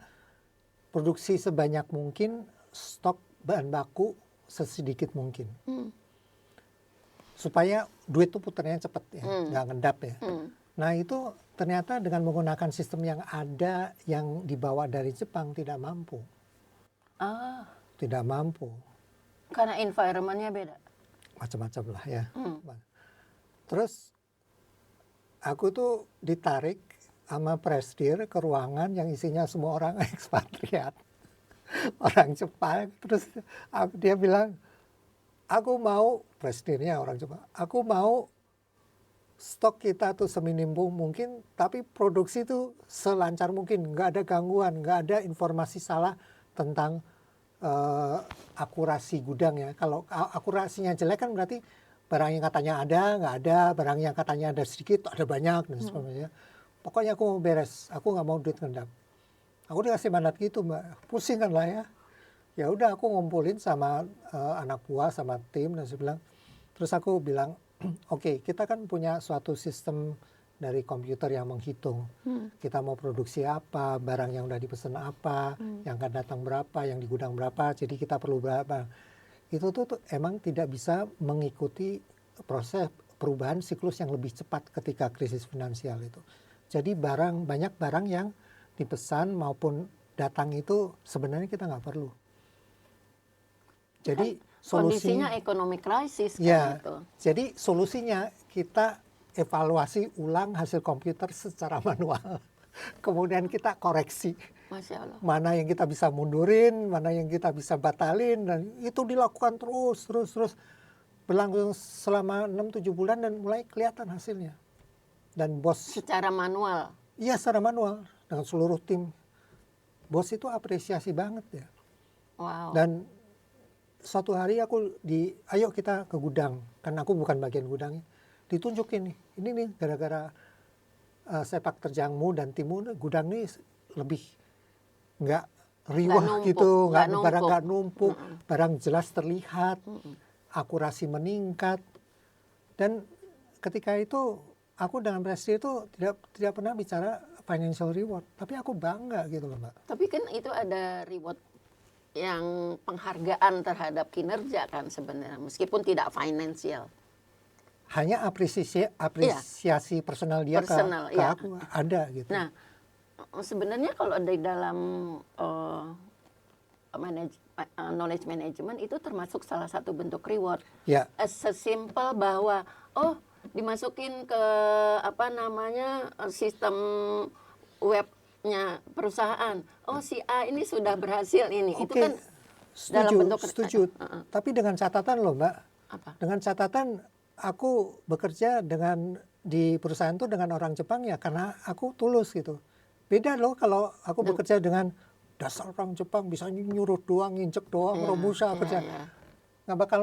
produksi sebanyak mungkin, stok bahan baku sesedikit mungkin. Supaya duit itu puternya cepat ya, nggak ngendap ya. Nah itu ternyata dengan menggunakan sistem yang ada yang dibawa dari Jepang tidak mampu. Tidak mampu. Karena environment-nya beda? Macam-macam lah ya. Terus aku tuh ditarik sama presidir ke ruangan yang isinya semua orang ekspatriat. Orang Jepang. Terus dia bilang, aku mau, presidennya orang Jepang, aku mau stok kita tuh seminimum mungkin, tapi produksi tuh selancar mungkin, nggak ada gangguan, nggak ada informasi salah tentang akurasi gudang ya. Kalau akurasinya jelek kan berarti barang yang katanya ada, nggak ada, barang yang katanya ada sedikit, ada banyak dan sebagainya. Pokoknya aku mau beres, aku nggak mau duit ngendap. Aku dikasih mandat gitu Mbak, pusing kan lah ya. Ya udah aku ngumpulin sama anak buah sama tim dan saya bilang, terus aku bilang, oke, kita kan punya suatu sistem dari komputer yang menghitung. Kita mau produksi apa, barang yang udah dipesan apa, yang akan datang berapa, yang di gudang berapa, jadi kita perlu berapa. Itu tuh emang tidak bisa mengikuti proses perubahan siklus yang lebih cepat ketika krisis finansial itu. Jadi banyak barang yang dipesan maupun datang itu sebenarnya kita nggak perlu. Jadi kondisinya ekonomi krisis ya, itu. Jadi solusinya kita evaluasi ulang hasil komputer secara manual. Kemudian kita koreksi. Masya Allah. Mana yang kita bisa mundurin, mana yang kita bisa batalin, dan itu dilakukan terus berlangsung selama 6-7 bulan dan mulai kelihatan hasilnya. Dan bos secara manual. Iya, secara manual dengan seluruh tim. Bos itu apresiasi banget ya. Wow. Dan suatu hari aku ayo kita ke gudang, karena aku bukan bagian gudangnya. Ditunjukin nih, ini nih gara-gara sepak terjangmu dan timmu, gudang ini lebih nggak riwah gitu, barang nggak numpuk, barang jelas terlihat, akurasi meningkat. Dan ketika itu aku dengan presiden itu tidak pernah bicara financial reward, tapi aku bangga gitu loh Mbak. Tapi kan itu ada reward yang penghargaan terhadap kinerja kan sebenarnya, meskipun tidak finansial. Hanya apresiasi personal dia ke aku ada gitu. Nah, sebenarnya kalau di dalam knowledge management itu termasuk salah satu bentuk reward. Ya. Sesimpel bahwa dimasukin ke sistem webnya perusahaan. Si A ini sudah berhasil ini. Oke, itu kan setuju, dalam bentuk setuju. Tapi dengan catatan loh Mbak. Apa? Dengan catatan aku bekerja di perusahaan itu dengan orang Jepang ya karena aku tulus gitu. Beda loh kalau aku bekerja dengan dasar orang Jepang bisa nyuruh doang, nginjek doang, Romusha kerja. Nggak bakal,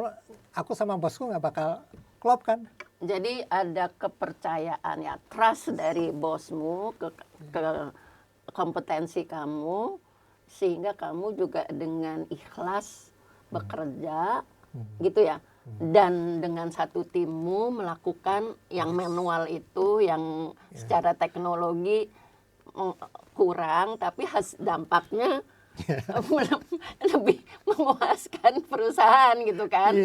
aku sama bosku nggak bakal klop kan. Jadi ada kepercayaan ya, trust dari bosmu ke kompetensi kamu, sehingga kamu juga dengan ikhlas bekerja, gitu ya. Dan dengan satu timmu melakukan yang manual itu, yang secara teknologi kurang, tapi dampaknya lebih memuaskan perusahaan gitu kan.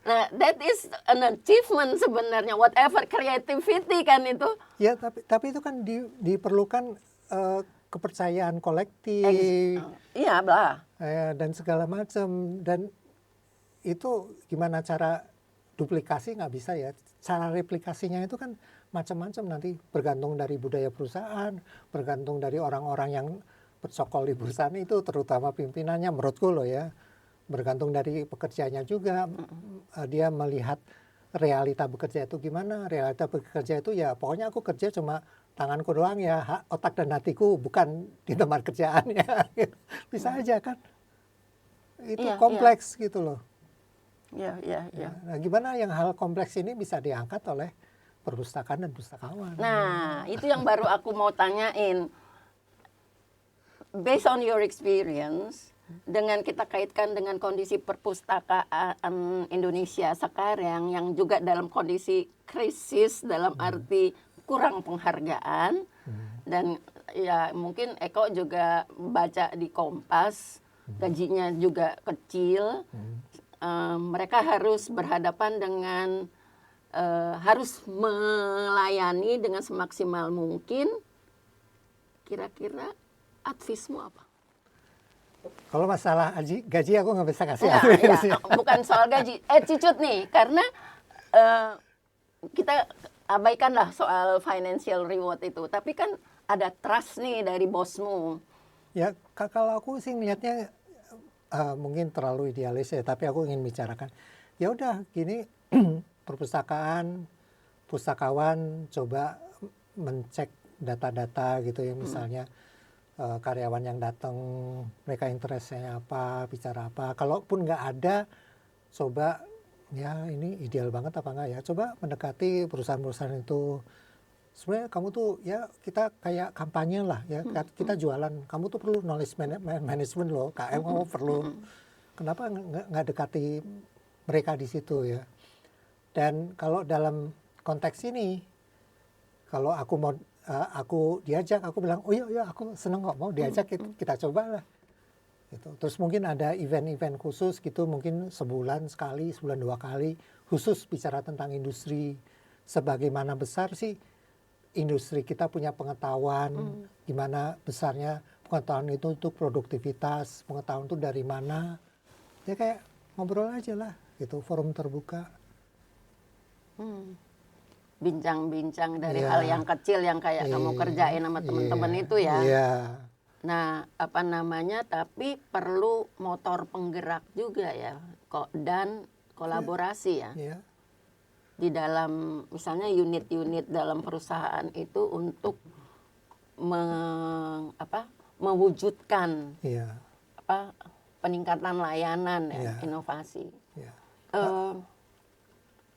Nah, that is an achievement sebenarnya, whatever creativity kan itu. Ya, tapi itu kan diperlukan kepercayaan kolektif. Iya, blah. Dan segala macam. Dan itu gimana cara duplikasi nggak bisa ya. Cara replikasinya itu kan macam-macam nanti bergantung dari budaya perusahaan, bergantung dari orang-orang yang bercokol di perusahaan itu, terutama pimpinannya menurutku loh ya. Bergantung dari pekerjanya juga, dia melihat realita bekerja itu gimana. Realita bekerja itu ya pokoknya aku kerja cuma tanganku doang ya, otak dan hatiku bukan di tempat kerjaan ya. Bisa aja kan. Itu kompleks gitu loh. Iya. Nah, gimana yang hal kompleks ini bisa diangkat oleh perpustakaan dan pustakawan. Nah, itu yang baru aku mau tanyain. Based on your experience, dengan kita kaitkan dengan kondisi perpustakaan Indonesia sekarang yang juga dalam kondisi krisis dalam arti kurang penghargaan, dan ya mungkin Eko juga baca di Kompas, gajinya juga kecil, mereka harus berhadapan dengan harus melayani dengan semaksimal mungkin. Kira-kira advismu apa? Kalau masalah gaji aku nggak bisa kasih ya, bukan soal gaji. Attitude nih, karena kita abaikanlah soal financial reward itu. Tapi kan ada trust nih dari bosmu. Ya, kalau aku sih melihatnya mungkin terlalu idealis ya, tapi aku ingin bicarakan. Ya udah, gini perpustakaan, pustakawan coba mencek data-data gitu ya, misalnya karyawan yang datang, mereka interestnya apa, bicara apa. Kalaupun nggak ada, coba ya ini ideal banget apa enggak ya. Coba mendekati perusahaan-perusahaan itu. Sebenarnya kamu tuh ya kita kayak kampanye lah ya. Kita jualan, kamu tuh perlu knowledge management loh. KM kamu perlu. Kenapa nggak dekati mereka di situ ya. Dan kalau dalam konteks ini, kalau aku mau aku diajak, aku bilang, oh iya aku seneng kok mau diajak, kita coba lah. Gitu. Terus mungkin ada event-event khusus gitu, mungkin sebulan sekali, sebulan 2 kali, khusus bicara tentang industri. Sebagaimana besar sih industri kita punya pengetahuan, gimana besarnya pengetahuan itu untuk produktivitas, pengetahuan itu dari mana. Ya kayak ngobrol aja lah, gitu, forum terbuka. Bincang-bincang dari hal yang kecil yang kayak kamu kerjain sama teman-teman itu ya. Nah, apa namanya, tapi perlu motor penggerak juga ya, kok, dan kolaborasi ya. Di dalam misalnya unit-unit dalam perusahaan itu untuk mewujudkan peningkatan layanan ya, inovasi.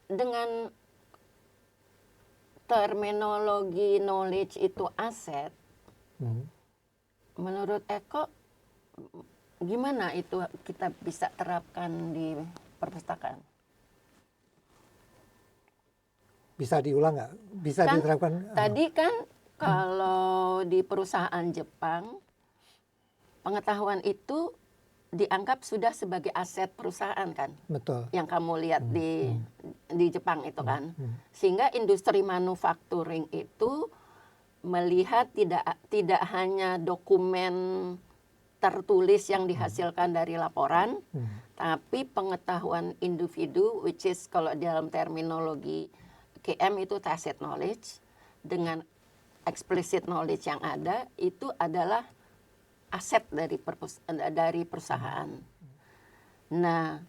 Dengan terminologi knowledge itu aset, menurut Eko gimana itu kita bisa terapkan di perpustakaan? Bisa diulang nggak? Bisa kan, diterapkan? Tadi kan kalau di perusahaan Jepang, pengetahuan itu dianggap sudah sebagai aset perusahaan kan? Betul. Yang kamu lihat di Jepang itu kan. Sehingga industri manufacturing itu melihat tidak hanya dokumen tertulis yang dihasilkan dari laporan, tapi pengetahuan individu, which is kalau dalam terminologi KM itu tacit knowledge, dengan explicit knowledge yang ada, itu adalah aset dari perusahaan. Nah,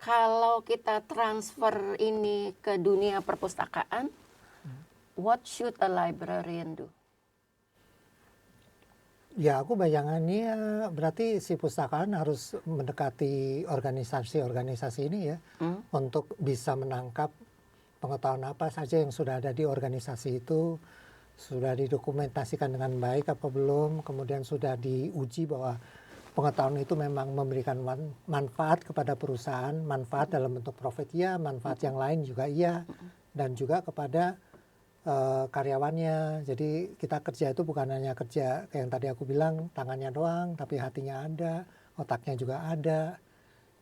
kalau kita transfer ini ke dunia perpustakaan, what should a librarian do? Ya, aku bayangannya berarti si pustakaan harus mendekati organisasi-organisasi ini ya, untuk bisa menangkap pengetahuan apa saja yang sudah ada di organisasi itu, sudah didokumentasikan dengan baik apa belum, kemudian sudah diuji bahwa pengetahuan itu memang memberikan manfaat kepada perusahaan, manfaat dalam bentuk profit ya, manfaat yang lain juga iya, dan juga kepada karyawannya. Jadi kita kerja itu bukan hanya kerja kayak yang tadi aku bilang tangannya doang, tapi hatinya ada, otaknya juga ada.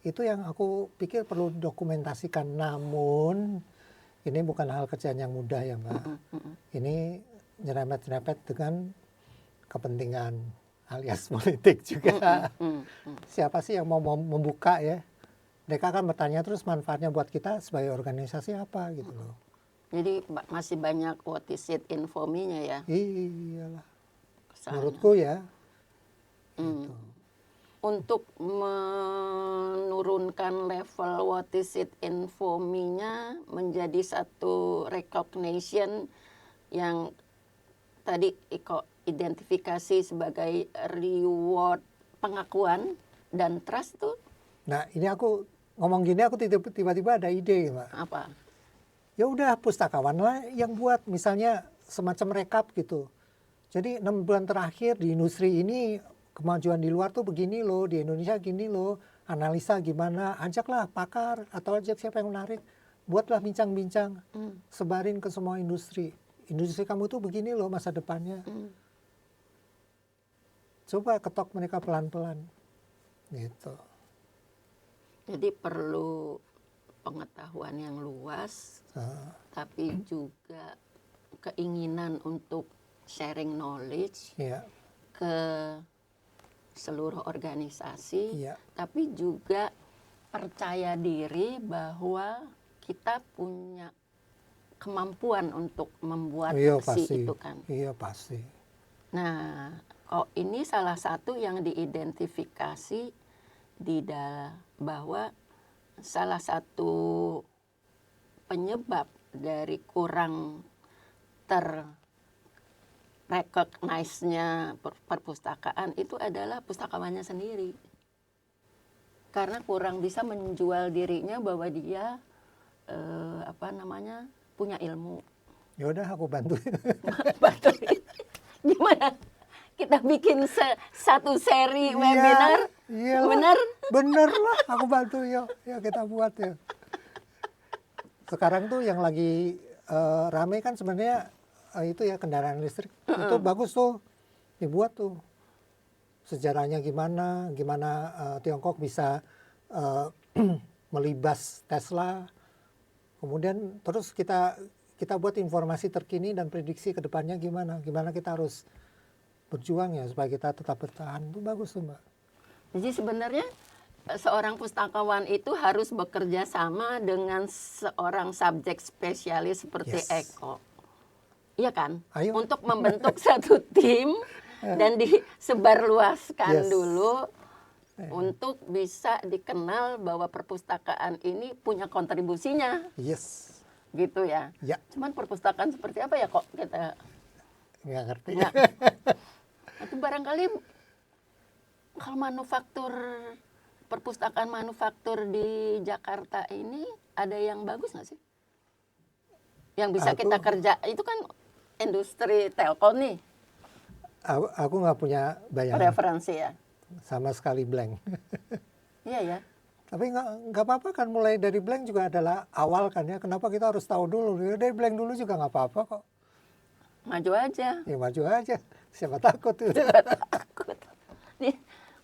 Itu yang aku pikir perlu dokumentasikan. Namun ini bukan hal kerjaan yang mudah ya Mbak. Ini nyerempet-nyerempet dengan kepentingan alias politik juga. Siapa sih yang mau membuka ya? Mereka akan bertanya terus manfaatnya buat kita sebagai organisasi apa gitu loh. Jadi masih banyak what is it info me-nya ya. Iyalah. Kesana. Menurutku ya. Gitu. Untuk menurunkan level what is it info me-nya menjadi satu recognition yang tadi Iko identifikasi sebagai reward, pengakuan dan trust tuh. Nah ini aku ngomong gini aku tiba-tiba ada ide Mbak. Apa? Ya udah pustakawan lah yang buat misalnya semacam rekap gitu. Jadi 6 bulan terakhir di industri ini kemajuan di luar tuh begini loh, di Indonesia gini loh, analisa gimana, ajaklah pakar atau ajak siapa yang menarik, buatlah bincang-bincang, sebarin ke semua industri. Industri kamu tuh begini loh masa depannya. Coba ketok mereka pelan-pelan, gitu. Jadi perlu pengetahuan yang luas, tapi juga keinginan untuk sharing knowledge ke seluruh organisasi, tapi juga percaya diri bahwa kita punya kemampuan untuk membuat itu kan. Iya pasti. Nah, ini salah satu yang diidentifikasi bahwa salah satu penyebab dari kurang recognize-nya perpustakaan itu adalah pustakawannya sendiri. Karena kurang bisa menjual dirinya bahwa dia punya ilmu. Ya udah aku bantuin. Bantuin. Gimana? Kita bikin satu seri webinar. Bener? Bener lah, aku bantu ya kita buat ya. Sekarang tuh yang lagi rame kan sebenarnya itu ya kendaraan listrik. Itu bagus tuh dibuat tuh. Sejarahnya gimana Tiongkok bisa melibas Tesla. Kemudian terus kita buat informasi terkini dan prediksi ke depannya gimana kita harus berjuang ya supaya kita tetap bertahan. Itu bagus tuh Mbak. Jadi sebenarnya seorang pustakawan itu harus bekerja sama dengan seorang subjek spesialis seperti Eko. Iya kan? Ayo. Untuk membentuk satu tim dan disebarluaskan dulu untuk bisa dikenal bahwa perpustakaan ini punya kontribusinya. Yes. Gitu ya. Cuman perpustakaan seperti apa ya kok kita nggak ngerti. Itu barangkali kalau perpustakaan manufaktur di Jakarta ini ada yang bagus nggak sih? Yang bisa kita kerja, itu kan industri telkom nih. Aku nggak punya bayangan. Referensi ya? Sama sekali blank. Iya ya. Tapi nggak apa-apa kan, mulai dari blank juga adalah awal kan ya. Kenapa kita harus tahu dulu? Dari blank dulu juga nggak apa-apa kok. Maju aja. Ya maju aja. Siapa takut tuh. Siapa takut.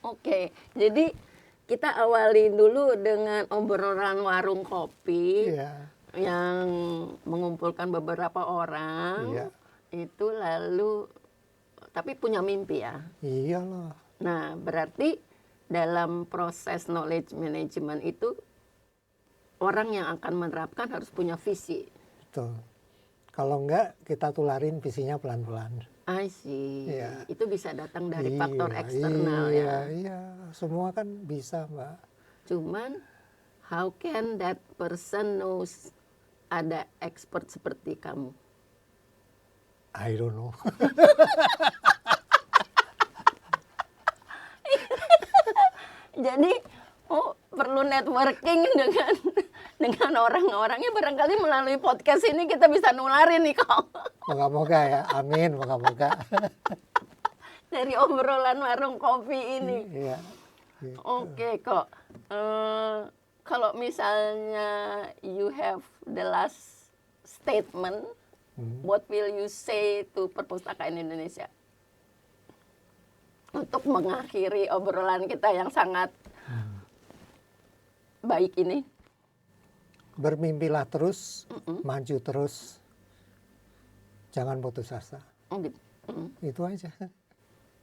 Oke, jadi kita awali dulu dengan obrolan warung kopi yang mengumpulkan beberapa orang. Itu lalu, tapi punya mimpi ya. Iyalah. Nah, berarti dalam proses knowledge management itu orang yang akan menerapkan harus punya visi. Betul. Kalau enggak, kita tularin visinya pelan-pelan. I see. Itu bisa datang dari faktor eksternal ya. Iya, semua kan bisa Mbak. Cuman How can that person knows ada expert seperti kamu? I don't know. Jadi perlu networking dengan orang-orangnya, barangkali melalui podcast ini kita bisa nularin nih kok. Moga-moga ya, amin, moga-moga. Dari obrolan warung kopi ini. Iya. Gitu. Oke kok. Kalau misalnya you have the last statement, what will you say to Perpustakaan Indonesia? Untuk mengakhiri obrolan kita yang sangat baik ini. Bermimpilah terus, maju terus, jangan putus asa. Gitu. Itu aja.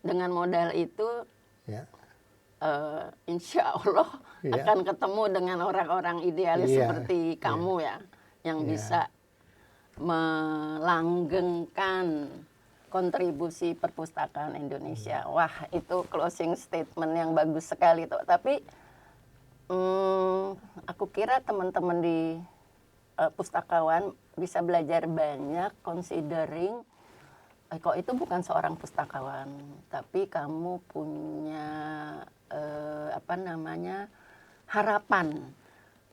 Dengan modal itu, Ya. insya Allah akan ketemu dengan orang-orang idealis seperti kamu ya, yang bisa melanggengkan kontribusi perpustakaan Indonesia. Wah, itu closing statement yang bagus sekali tuh. Tapi aku kira teman-teman di pustakawan bisa belajar banyak, considering Eko itu bukan seorang pustakawan, tapi kamu punya harapan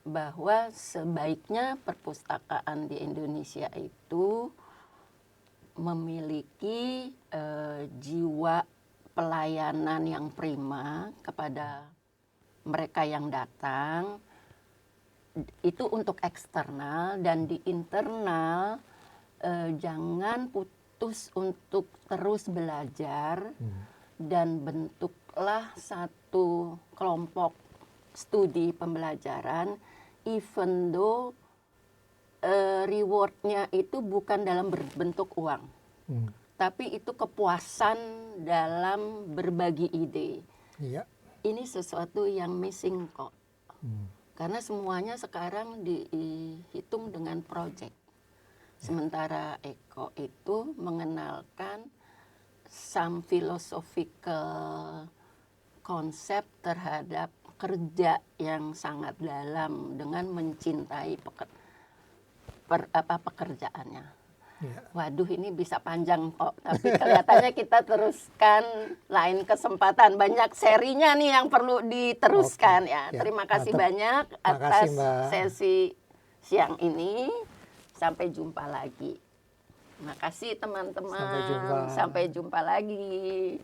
bahwa sebaiknya perpustakaan di Indonesia itu memiliki jiwa pelayanan yang prima kepada mereka yang datang. Itu untuk eksternal, dan di internal jangan putus untuk terus belajar dan bentuklah satu kelompok studi pembelajaran, even though rewardnya itu bukan dalam berbentuk uang, tapi itu kepuasan dalam berbagi ide. Iya. Ini sesuatu yang missing kok, karena semuanya sekarang dihitung dengan project. Sementara Eko itu mengenalkan some philosophical konsep terhadap kerja yang sangat dalam dengan mencintai pekerjaannya. Ya. Waduh, ini bisa panjang kok, tapi kelihatannya kita teruskan lain kesempatan. Banyak serinya nih yang perlu diteruskan. Ya. Terima kasih banyak atas sesi siang ini. Sampai jumpa lagi. Terima kasih teman-teman. Sampai jumpa lagi.